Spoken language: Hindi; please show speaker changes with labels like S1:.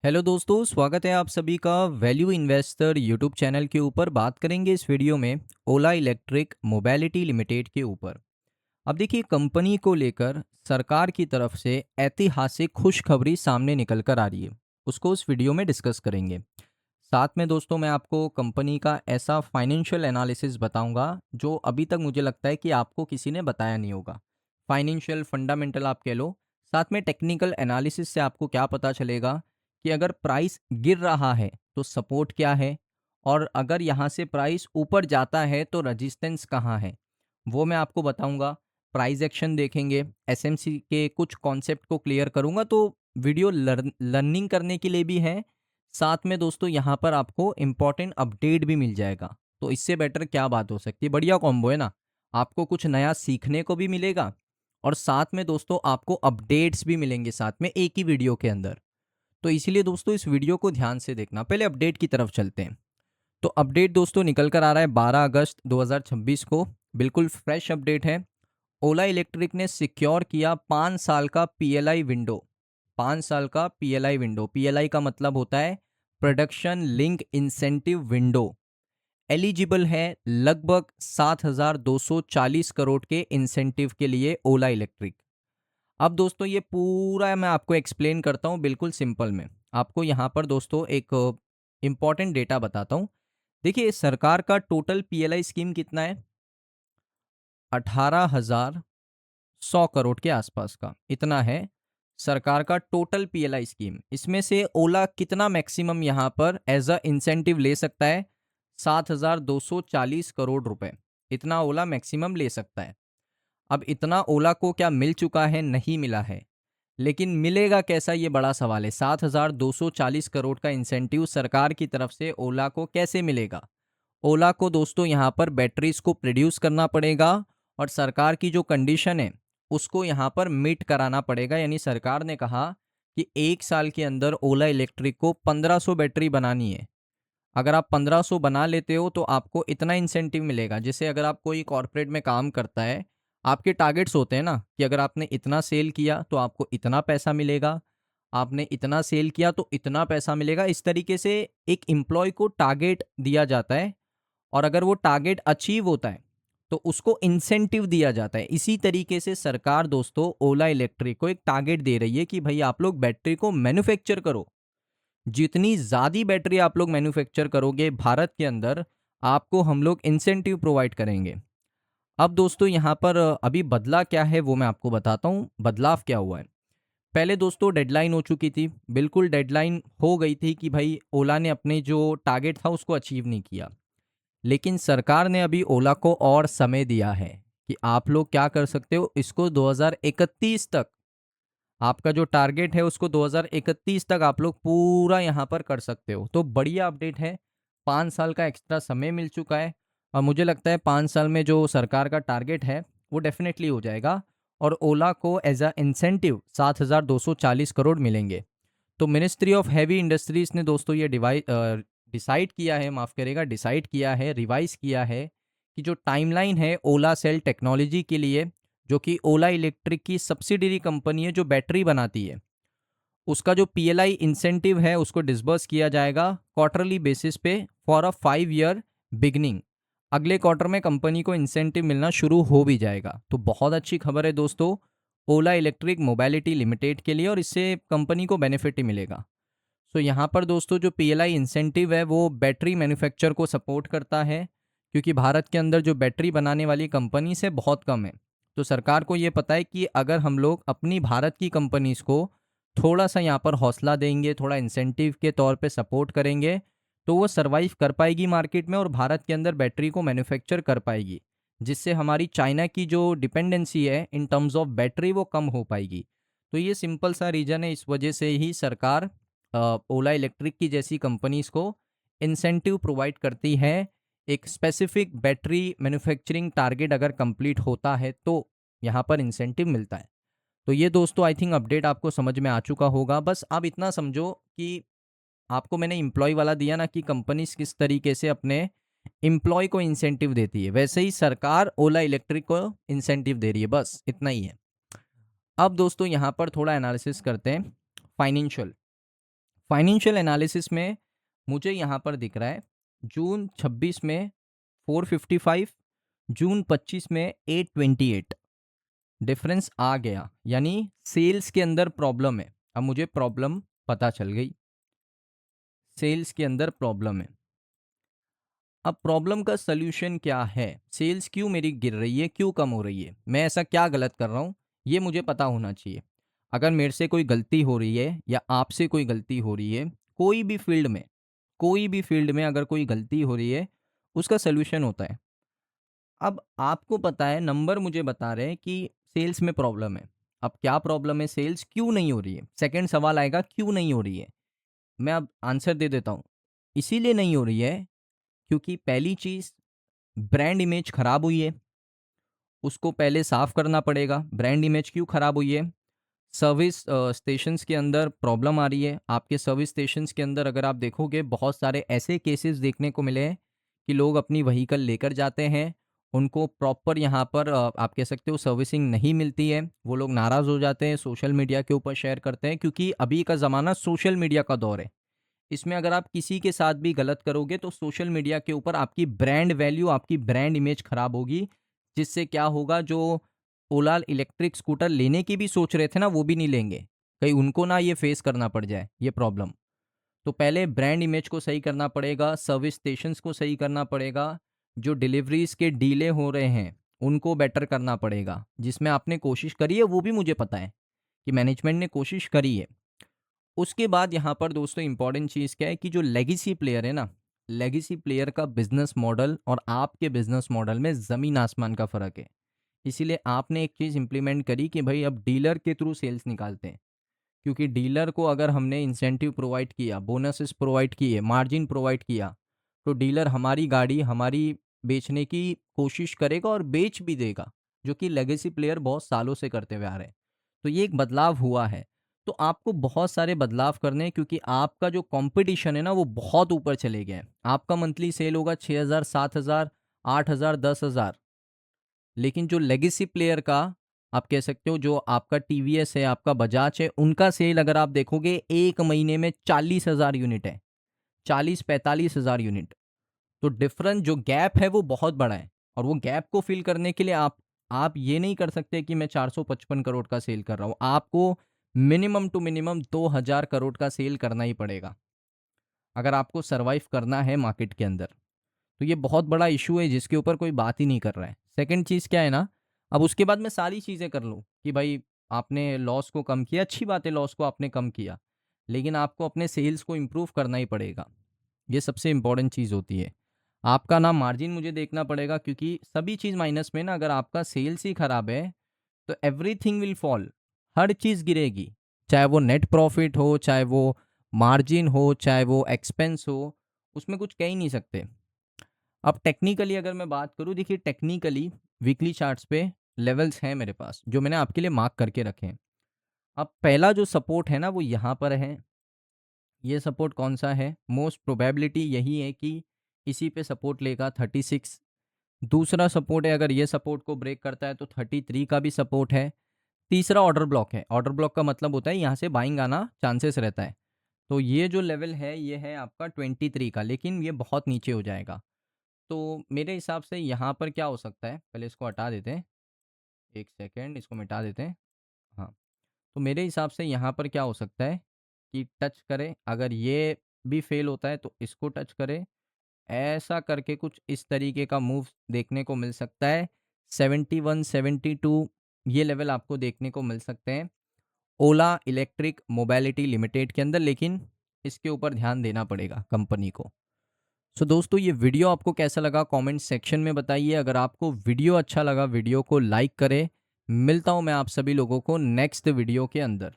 S1: हेलो दोस्तों, स्वागत है आप सभी का वैल्यू इन्वेस्टर यूट्यूब चैनल के ऊपर। बात करेंगे इस वीडियो में ओला इलेक्ट्रिक मोबिलिटी लिमिटेड के ऊपर। अब देखिए, कंपनी को लेकर सरकार की तरफ से ऐतिहासिक खुशखबरी सामने निकल कर आ रही है। उसको उस वीडियो में डिस्कस करेंगे। साथ में दोस्तों मैं आपको कंपनी का ऐसा फाइनेंशियल एनालिसिस बताऊंगा जो अभी तक मुझे लगता है कि आपको किसी ने बताया नहीं होगा। फाइनेंशियल फंडामेंटल आप कह लो। साथ में टेक्निकल एनालिसिस से आपको क्या पता चलेगा कि अगर प्राइस गिर रहा है तो सपोर्ट क्या है, और अगर यहाँ से प्राइस ऊपर जाता है तो रेजिस्टेंस कहाँ है, वो मैं आपको बताऊंगा। प्राइस एक्शन देखेंगे, एसएमसी के कुछ कॉन्सेप्ट को क्लियर करूंगा। तो वीडियो लर्निंग करने के लिए भी है। साथ में दोस्तों यहाँ पर आपको इम्पॉर्टेंट अपडेट भी मिल जाएगा। तो इससे बेटर क्या बात हो सकती है। बढ़िया कॉम्बो है ना। आपको कुछ नया सीखने को भी मिलेगा और साथ में दोस्तों आपको अपडेट्स भी मिलेंगे साथ में एक ही वीडियो के अंदर। तो इसीलिए दोस्तों इस वीडियो को ध्यान से देखना। पहले अपडेट की तरफ चलते हैं। तो अपडेट दोस्तों निकल कर आ रहा है 12 अगस्त 2026 को। बिल्कुल फ्रेश अपडेट है। ओला इलेक्ट्रिक ने सिक्योर किया 5 साल का पीएलआई विंडो। 5 साल का पीएलआई विंडो, पीएलआई का मतलब होता है production link incentive window. Eligible है लगभग 7,240 करोड़ के इंसेंटिव के लिए ओला इलेक्ट्रिक। अब दोस्तों ये पूरा मैं आपको एक्सप्लेन करता हूँ बिल्कुल सिंपल में। आपको यहाँ पर दोस्तों एक इम्पॉर्टेंट डेटा बताता हूँ। देखिए, सरकार का टोटल पीएलआई स्कीम कितना है? 18,100 करोड़ के आसपास का इतना है सरकार का टोटल पीएलआई स्कीम। इसमें से ओला कितना मैक्सिमम यहाँ पर एज अ इंसेंटिव ले सकता है? 7,240 करोड़ रुपए। इतना ओला मैक्सिमम ले सकता है। अब इतना ओला को क्या मिल चुका है? नहीं मिला है। लेकिन मिलेगा कैसा, ये बड़ा सवाल है। 7,240 करोड़ का इंसेंटिव सरकार की तरफ से ओला को कैसे मिलेगा? ओला को दोस्तों यहाँ पर बैटरीज को प्रोड्यूस करना पड़ेगा और सरकार की जो कंडीशन है उसको यहाँ पर मीट कराना पड़ेगा। यानी सरकार ने कहा कि 1 साल के अंदर ओला इलेक्ट्रिक को 1500 बैटरी बनानी है। अगर आप 1500 बना लेते हो तो आपको इतना इंसेंटिव मिलेगा। जैसे अगर आप कोई कॉर्पोरेट में काम करता है, आपके टारगेट्स होते हैं ना कि अगर आपने इतना सेल किया तो आपको इतना पैसा मिलेगा, आपने इतना सेल किया तो इतना पैसा मिलेगा। इस तरीके से एक एम्प्लॉय को टारगेट दिया जाता है और अगर वो टारगेट अचीव होता है तो उसको इंसेंटिव दिया जाता है। इसी तरीके से सरकार दोस्तों ओला इलेक्ट्रिक को एक टारगेट दे रही है कि भाई आप लोग बैटरी को मैन्युफैक्चर करो। जितनी ज़्यादा बैटरी आप लोग मैन्युफैक्चर करोगे भारत के अंदर, आपको हम लोग इंसेंटिव प्रोवाइड करेंगे। अब दोस्तों यहाँ पर अभी बदला क्या है वो मैं आपको बताता हूँ। बदलाव क्या हुआ है। पहले दोस्तों डेडलाइन हो चुकी थी, बिल्कुल डेडलाइन हो गई थी कि भाई ओला ने अपने जो टारगेट था उसको अचीव नहीं किया। लेकिन सरकार ने अभी ओला को और समय दिया है कि आप लोग क्या कर सकते हो, इसको 2031 तक, आपका जो टारगेट है उसको 2031 तक आप लोग पूरा यहाँ पर कर सकते हो। तो बढ़िया अपडेट है। 5 साल का एक्स्ट्रा समय मिल चुका है और मुझे लगता है 5 साल में जो सरकार का टारगेट है वो डेफिनेटली हो जाएगा और ओला को एज अ इंसेंटिव 7,240 करोड़ मिलेंगे। तो मिनिस्ट्री ऑफ हैवी इंडस्ट्रीज ने दोस्तों ये डिसाइड किया है, माफ़ करेगा, डिसाइड किया है, रिवाइज किया है कि जो टाइमलाइन है ओला सेल टेक्नोलॉजी के लिए, जो कि ओला इलेक्ट्रिक की सब्सिडरी कंपनी है जो बैटरी बनाती है, उसका जो पीएलआई इंसेंटिव है उसको डिसबर्स किया जाएगा क्वार्टरली बेसिस पे फॉर अ 5 ईयर बिगनिंग। अगले क्वार्टर में कंपनी को इंसेंटिव मिलना शुरू हो भी जाएगा। तो बहुत अच्छी खबर है दोस्तों ओला इलेक्ट्रिक मोबिलिटी लिमिटेड के लिए, और इससे कंपनी को बेनिफिट ही मिलेगा। सो यहाँ पर दोस्तों जो पीएलआई इंसेंटिव है वो बैटरी मैन्युफैक्चर को सपोर्ट करता है, क्योंकि भारत के अंदर जो बैटरी बनाने वाली कंपनी से बहुत कम है। तो सरकार को ये पता है कि अगर हम लोग अपनी भारत की कंपनीज को थोड़ा सा यहाँ पर हौसला देंगे, थोड़ा इंसेंटिव के तौर पे सपोर्ट करेंगे, तो वो सर्वाइव कर पाएगी मार्केट में और भारत के अंदर बैटरी को मैन्युफैक्चर कर पाएगी, जिससे हमारी चाइना की जो डिपेंडेंसी है इन टर्म्स ऑफ बैटरी वो कम हो पाएगी। तो ये सिंपल सा रीज़न है। इस वजह से ही सरकार ओला इलेक्ट्रिक की जैसी कंपनीज को इंसेंटिव प्रोवाइड करती है। एक स्पेसिफिक बैटरी मैन्युफैक्चरिंग टारगेट अगर कंप्लीट होता है तो यहाँ पर इंसेंटिव मिलता है। तो ये दोस्तों आई थिंक अपडेट आपको समझ में आ चुका होगा। बस अब इतना समझो कि आपको मैंने एम्प्लॉय वाला दिया ना कि कंपनीज किस तरीके से अपने एम्प्लॉय को इंसेंटिव देती है, वैसे ही सरकार ओला इलेक्ट्रिक को इंसेंटिव दे रही है। बस इतना ही है। अब दोस्तों यहाँ पर थोड़ा एनालिसिस करते हैं फाइनेंशियल। फाइनेंशियल एनालिसिस में मुझे यहाँ पर दिख रहा है जून 26 में 455, जून 25 में 828 डिफरेंस आ गया, यानी सेल्स के अंदर प्रॉब्लम है। अब मुझे प्रॉब्लम पता चल गई, सेल्स के अंदर प्रॉब्लम है। अब प्रॉब्लम का सल्यूशन क्या है? सेल्स क्यों मेरी गिर रही है, क्यों कम हो रही है, मैं ऐसा क्या गलत कर रहा हूँ, ये मुझे पता होना चाहिए। अगर मेरे से कोई गलती हो रही है या आपसे कोई गलती हो रही है, कोई भी फील्ड में, कोई भी फील्ड में अगर कोई गलती हो रही है, उसका सल्यूशन होता है। अब आपको पता है, नंबर मुझे बता रहे हैं कि सेल्स में प्रॉब्लम है। अब क्या प्रॉब्लम है, सेल्स क्यों नहीं हो रही है? सेकंड सवाल आएगा, क्यों नहीं हो रही है? मैं अब आंसर दे देता हूँ। इसीलिए नहीं हो रही है क्योंकि पहली चीज़, ब्रांड इमेज खराब हुई है, उसको पहले साफ करना पड़ेगा। ब्रांड इमेज क्यों खराब हुई है? सर्विस स्टेशंस के अंदर प्रॉब्लम आ रही है। आपके सर्विस स्टेशंस के अंदर अगर आप देखोगे, बहुत सारे ऐसे केसेस देखने को मिले हैं कि लोग अपनी व्हीकल लेकर जाते हैं, उनको प्रॉपर यहाँ पर आप कह सकते हो सर्विसिंग नहीं मिलती है, वो लोग नाराज़ हो जाते हैं, सोशल मीडिया के ऊपर शेयर करते हैं, क्योंकि अभी का ज़माना सोशल मीडिया का दौर है। इसमें अगर आप किसी के साथ भी गलत करोगे तो सोशल मीडिया के ऊपर आपकी ब्रांड वैल्यू, आपकी ब्रांड इमेज खराब होगी, जिससे क्या होगा, जो ओला इलेक्ट्रिक स्कूटर लेने की भी सोच रहे थे ना, वो भी नहीं लेंगे, कहीं उनको ना ये फेस करना पड़ जाए ये प्रॉब्लम। तो पहले ब्रांड इमेज को सही करना पड़ेगा, सर्विस स्टेशंस को सही करना पड़ेगा, जो डिलीवरीज के डीले हो रहे हैं उनको बेटर करना पड़ेगा, जिसमें आपने कोशिश करी है, वो भी मुझे पता है कि मैनेजमेंट ने कोशिश करी है। उसके बाद यहाँ पर दोस्तों इंपॉर्टेंट चीज़ क्या है कि जो लेगेसी प्लेयर है ना, लेगेसी प्लेयर का बिजनेस मॉडल और आपके बिजनेस मॉडल में ज़मीन आसमान का फ़र्क है। इसीलिए आपने एक चीज़ इंप्लीमेंट करी कि भाई अब डीलर के थ्रू सेल्स निकालते हैं, क्योंकि डीलर को अगर हमने इंसेंटिव प्रोवाइड किया, बोनसेस प्रोवाइड किए, मार्जिन प्रोवाइड किया, तो डीलर हमारी गाड़ी हमारी बेचने की कोशिश करेगा और बेच भी देगा, जो कि लेगेसी प्लेयर बहुत सालों से करते हुए आ रहे हैं। तो ये एक बदलाव हुआ है। तो आपको बहुत सारे बदलाव करने हैं, क्योंकि आपका जो कंपटीशन है ना, वो बहुत ऊपर चले गया है। आपका मंथली सेल होगा 6,000, 7,000, 8,000, 10,000, लेकिन जो लेगेसी प्लेयर का, आप कह सकते हो जो आपका टीवीएस है, आपका बजाज है, उनका सेल अगर आप देखोगे एक महीने में 40,000 यूनिट है, 40-45,000 यूनिट। तो डिफरेंस जो गैप है वो बहुत बड़ा है, और वो गैप को फिल करने के लिए आप ये नहीं कर सकते कि मैं 455 करोड़ का सेल कर रहा हूँ। आपको मिनिमम टू मिनिमम 2,000 करोड़ का सेल करना ही पड़ेगा, अगर आपको सरवाइव करना है मार्केट के अंदर। तो ये बहुत बड़ा इशू है, जिसके ऊपर कोई बात ही नहीं कर रहा है। सेकंड चीज़ क्या है ना, अब उसके बाद मैं सारी चीज़ें कर लूँ कि भाई आपने लॉस को कम किया, अच्छी बात है, लॉस को आपने कम किया, लेकिन आपको अपने सेल्स को इम्प्रूव करना ही पड़ेगा। ये सबसे इम्पोर्टेंट चीज़ होती है। आपका ना मार्जिन मुझे देखना पड़ेगा, क्योंकि सभी चीज़ माइनस में ना, अगर आपका सेल्स ही खराब है तो एवरीथिंग विल फॉल, हर चीज़ गिरेगी, चाहे वो नेट प्रॉफिट हो, चाहे वो मार्जिन हो, चाहे वो एक्सपेंस हो, उसमें कुछ कह ही नहीं सकते। अब टेक्निकली अगर मैं बात करूँ, देखिए टेक्निकली वीकली चार्ट्स पे लेवल्स हैं मेरे पास, जो मैंने आपके लिए मार्क करके रखे हैं। अब पहला जो सपोर्ट है ना, वो यहाँ पर है। ये सपोर्ट कौन सा है? मोस्ट प्रोबेबिलिटी यही है कि इसी पे सपोर्ट लेगा, 36। दूसरा सपोर्ट है, अगर ये सपोर्ट को ब्रेक करता है तो 33 का भी सपोर्ट है। तीसरा ऑर्डर ब्लॉक है। ऑर्डर ब्लॉक का मतलब होता है यहाँ से बाइंग आना चांसेस रहता है। तो ये जो लेवल है, ये है आपका 23 का, लेकिन ये बहुत नीचे हो जाएगा। तो मेरे हिसाब से यहाँ पर क्या हो सकता है, पहले इसको हटा देते हैं, एक सेकेंड इसको मिटा देते हैं। हाँ, तो मेरे हिसाब से यहाँ पर क्या हो सकता है कि टच करे, अगर ये भी फेल होता है तो इसको टच करे, ऐसा करके कुछ इस तरीके का मूव देखने को मिल सकता है। 71, 72 ये लेवल आपको देखने को मिल सकते हैं ओला इलेक्ट्रिक मोबाइलिटी लिमिटेड के अंदर, लेकिन इसके ऊपर ध्यान देना पड़ेगा कंपनी को। सो दोस्तों, ये वीडियो आपको कैसा लगा कमेंट सेक्शन में बताइए। अगर आपको वीडियो अच्छा लगा, वीडियो को लाइक करें। मिलता हूँ मैं आप सभी लोगों को नेक्स्ट वीडियो के अंदर।